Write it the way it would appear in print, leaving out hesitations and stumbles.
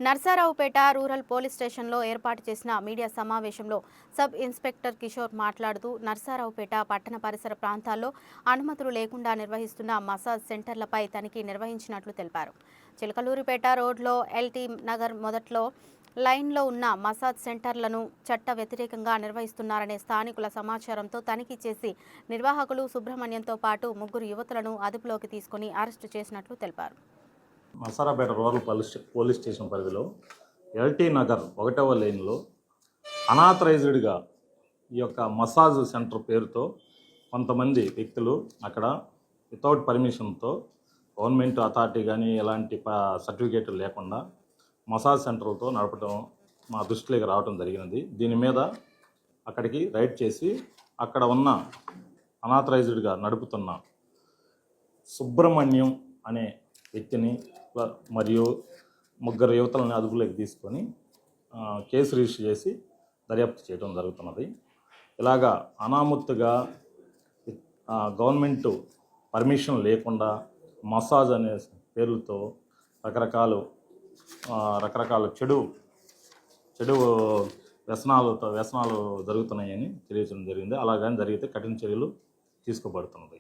Narasaraopet rural police స్టేషన్లో ఏర్పాటు చేసిన మీడియా సమావేశంలో సబ్ ఇన్స్పెక్టర్ కిషోర్ మాట్లాడుతూ నర్సారావుపేట పట్టణ పరిసర ప్రాంతాల్లో అనుమతులు లేకుండా నిర్వహిస్తున్న మసాజ్ సెంటర్లపై తనిఖీ నిర్వహించినట్లు తెలిపారు. చిలకలూరిపేట రోడ్లో ఎల్టీ నగర్ మొదట్లో లైన్లో ఉన్న మసాజ్ సెంటర్లను చట్ట వ్యతిరేకంగా నిర్వహిస్తున్నారనే స్థానికుల సమాచారంతో తనిఖీ చేసి నిర్వాహకులు సుబ్రహ్మణ్యంతో పాటు 3 యువతులను అదుపులోకి తీసుకుని అరెస్టు చేసినట్లు తెలిపారు. నర్సారావుపేట రూరల్ పోలీస్ స్టేషన్ పరిధిలో ఎల్టీ నగర్ 1వ లైన్లో అనాథరైజ్డ్గా ఈ యొక్క మసాజ్ సెంటర్ పేరుతో కొంతమంది వ్యక్తులు అక్కడ వితౌట్ పర్మిషన్తో గవర్నమెంట్ అథారిటీ కానీ ఎలాంటి సర్టిఫికేట్లు లేకుండా మసాజ్ సెంటర్లతో నడపడం మా దృష్టిలోకి రావడం జరిగినది. దీని మీద అక్కడికి రైడ్ చేసి అక్కడ ఉన్న అనాథరైజ్డ్గా నడుపుతున్న సుబ్రహ్మణ్యం అనే వ్యక్తిని మరియు 3 యువతలని అదుపులోకి తీసుకొని కేసు రిజిస్టర్ చేసి దర్యాప్తు చేయడం జరుగుతున్నది. ఇలాగా అనామత్తుగా గవర్నమెంట్ పర్మిషన్ లేకుండా మసాజ్ అనే పేర్లతో రకరకాల చెడు వ్యసనాలు జరుగుతున్నాయని తెలియజేయడం జరిగింది. అలాగని జరిగితే కఠిన చర్యలు తీసుకోబడుతున్నది.